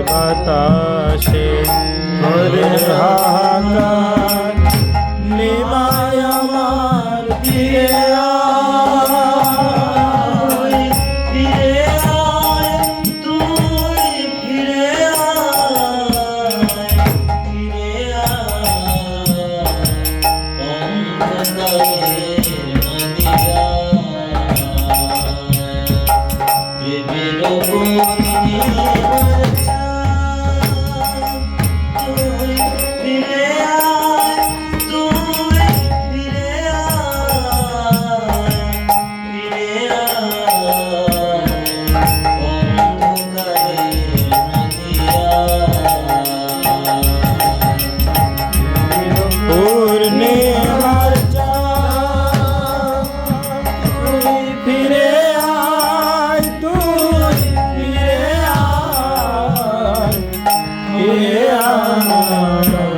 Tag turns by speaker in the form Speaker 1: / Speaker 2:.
Speaker 1: বাতাসে করে হাহাকার নিমায় আমার ফিরে আয়, ফিরে আয়, তুই ফিরে আয়, ফিরে আয়, অন্ধকারের মদিনায়, প্রেমের yeah.